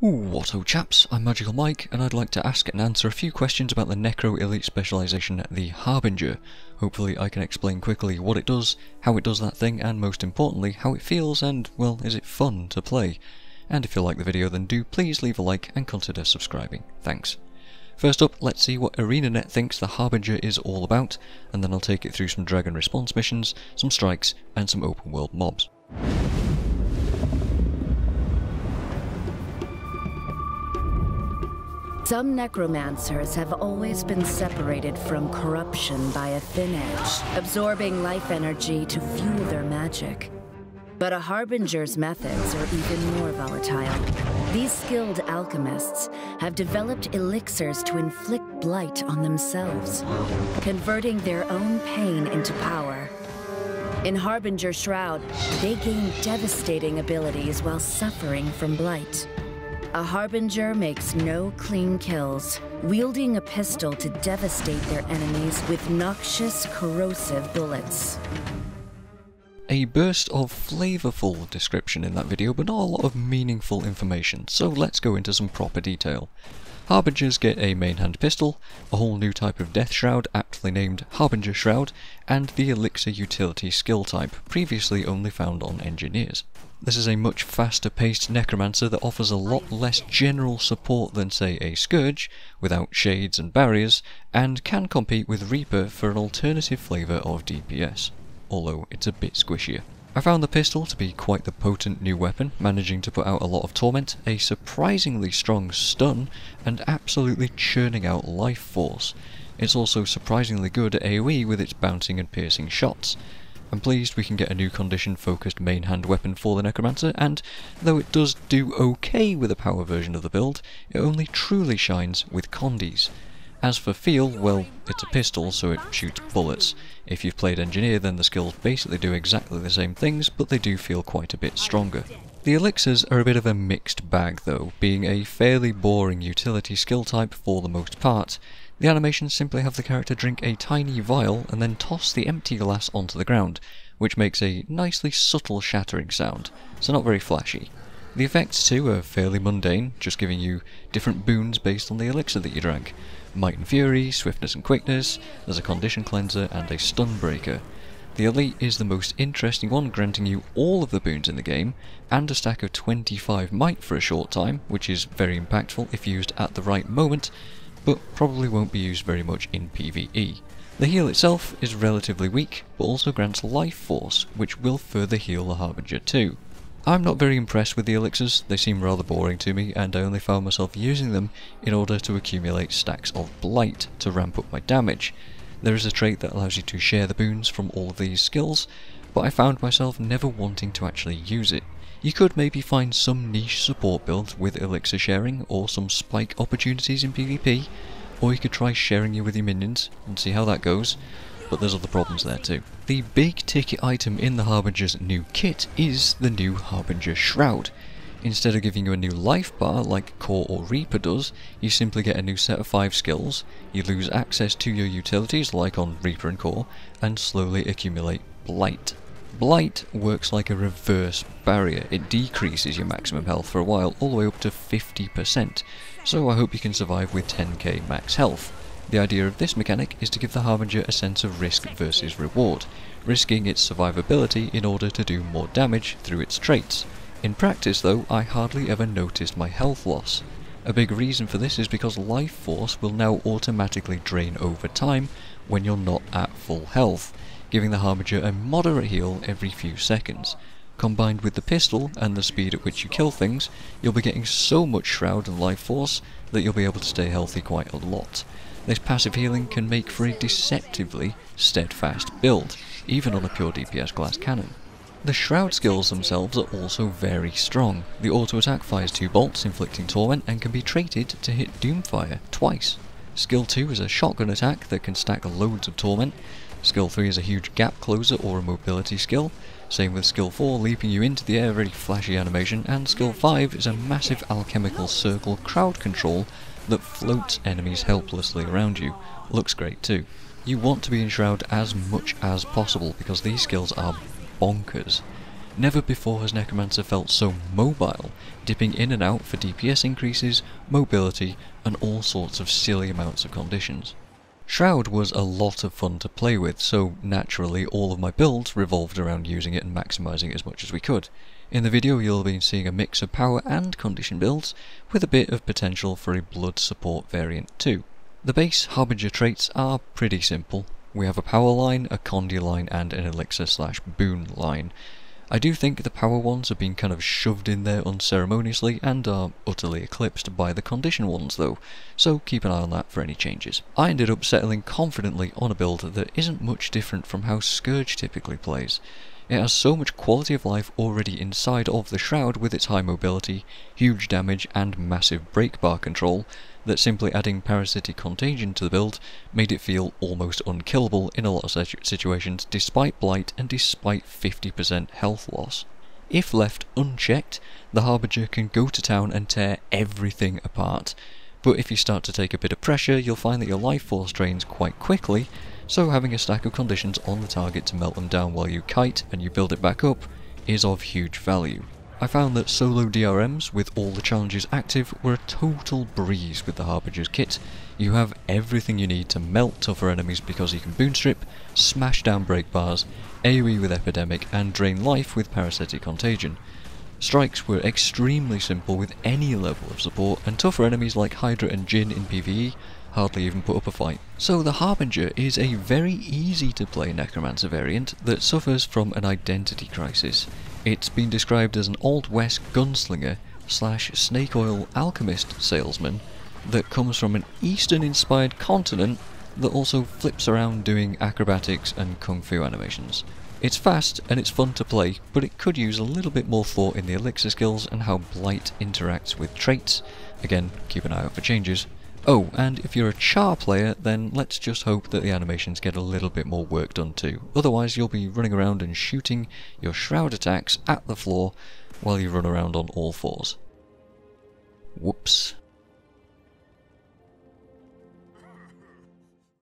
Whatto chaps, I'm Magical Mike, and I'd like to ask and answer a few questions about the Necro Elite specialization, the Harbinger. Hopefully I can explain quickly what it does, how it does that thing, and most importantly, how it feels and, well, is it fun to play? And if you like the video then do please leave a like and consider subscribing. Thanks. First up, let's see what ArenaNet thinks the Harbinger is all about, and then I'll take it through some Dragon Response missions, some strikes, and some open world mobs. Some necromancers have always been separated from corruption by a thin edge, absorbing life energy to fuel their magic. But a Harbinger's methods are even more volatile. These skilled alchemists have developed elixirs to inflict blight on themselves, converting their own pain into power. In Harbinger Shroud, they gain devastating abilities while suffering from blight. A Harbinger makes no clean kills, wielding a pistol to devastate their enemies with noxious, corrosive bullets. A burst of flavourful description in that video, but not a lot of meaningful information, so let's go into some proper detail. Harbingers get a main hand pistol, a whole new type of death shroud aptly named Harbinger Shroud, and the elixir utility skill type, previously only found on engineers. This is a much faster paced necromancer that offers a lot less general support than say a Scourge, without shades and barriers, and can compete with Reaper for an alternative flavour of DPS, although it's a bit squishier. I found the pistol to be quite the potent new weapon, managing to put out a lot of torment, a surprisingly strong stun, and absolutely churning out life force. It's also surprisingly good at AoE with its bouncing and piercing shots. I'm pleased we can get a new condition-focused main hand weapon for the Necromancer, and though it does do okay with a power version of the build, it only truly shines with condies. As for feel, well, it's a pistol so it shoots bullets. If you've played Engineer then the skills basically do exactly the same things, but they do feel quite a bit stronger. The elixirs are a bit of a mixed bag though, being a fairly boring utility skill type for the most part. The animations simply have the character drink a tiny vial and then toss the empty glass onto the ground, which makes a nicely subtle shattering sound, so not very flashy. The effects too are fairly mundane, just giving you different boons based on the elixir that you drank. Might and Fury, Swiftness and Quickness, there's a Condition Cleanser and a Stun Breaker. The Elite is the most interesting one, granting you all of the boons in the game, and a stack of 25 Might for a short time, which is very impactful if used at the right moment, but probably won't be used very much in PvE. The heal itself is relatively weak, but also grants life force, which will further heal the Harbinger too. I'm not very impressed with the elixirs, they seem rather boring to me, and I only found myself using them in order to accumulate stacks of blight to ramp up my damage. There is a trait that allows you to share the boons from all of these skills, but I found myself never wanting to actually use it. You could maybe find some niche support builds with elixir sharing, or some spike opportunities in PvP, or you could try sharing it with your minions and see how that goes, but there's other problems there too. The big ticket item in the Harbinger's new kit is the new Harbinger Shroud. Instead of giving you a new life bar like Core or Reaper does, you simply get a new set of 5 skills, you lose access to your utilities like on Reaper and Core, and slowly accumulate Blight. Blight works like a reverse barrier. It decreases your maximum health for a while, all the way up to 50%, so I hope you can survive with 10k max health. The idea of this mechanic is to give the Harbinger a sense of risk versus reward, risking its survivability in order to do more damage through its traits. In practice though, I hardly ever noticed my health loss. A big reason for this is because life force will now automatically drain over time when you're not at full health, giving the Harbinger a moderate heal every few seconds. Combined with the pistol and the speed at which you kill things, you'll be getting so much shroud and life force that you'll be able to stay healthy quite a lot. This passive healing can make for a deceptively steadfast build, even on a pure DPS glass cannon. The shroud skills themselves are also very strong. The auto attack fires 2 bolts inflicting torment and can be traded to hit Doomfire twice. Skill 2 is a shotgun attack that can stack loads of torment. Skill 3 is a huge gap closer or a mobility skill. Same with Skill 4, leaping you into the air, very flashy animation, and Skill 5 is a massive alchemical circle crowd control that floats enemies helplessly around you. Looks great too. You want to be in Shroud as much as possible because these skills are bonkers. Never before has Necromancer felt so mobile, dipping in and out for DPS increases, mobility, and all sorts of silly amounts of conditions. Shroud was a lot of fun to play with, so naturally all of my builds revolved around using it and maximising it as much as we could. In the video you'll be seeing a mix of power and condition builds, with a bit of potential for a blood support variant too. The base Harbinger traits are pretty simple. We have a power line, a condi line, and an elixir/boon line. I do think the power ones have been kind of shoved in there unceremoniously and are utterly eclipsed by the condition ones though, so keep an eye on that for any changes. I ended up settling confidently on a build that isn't much different from how Scourge typically plays. It has so much quality of life already inside of the Shroud with its high mobility, huge damage and massive break bar control that simply adding parasitic contagion to the build made it feel almost unkillable in a lot of situations despite blight and despite 50% health loss. If left unchecked, the Harbinger can go to town and tear everything apart, but if you start to take a bit of pressure you'll find that your life force drains quite quickly, so having a stack of conditions on the target to melt them down while you kite and you build it back up is of huge value. I found that solo DRMs with all the challenges active were a total breeze with the Harbinger's kit. You have everything you need to melt tougher enemies because you can boon strip, smash down break bars, AoE with epidemic and drain life with parasitic contagion. Strikes were extremely simple with any level of support, and tougher enemies like Hydra and Jinn in PvE hardly even put up a fight. So the Harbinger is a very easy to play Necromancer variant that suffers from an identity crisis. It's been described as an Old West gunslinger / snake oil alchemist salesman that comes from an Eastern inspired continent that also flips around doing acrobatics and kung fu animations. It's fast and it's fun to play, but it could use a little bit more thought in the elixir skills and how blight interacts with traits. Again, keep an eye out for changes. Oh, and if you're a Char player, then let's just hope that the animations get a little bit more work done too. Otherwise you'll be running around and shooting your Shroud attacks at the floor while you run around on all fours. Whoops.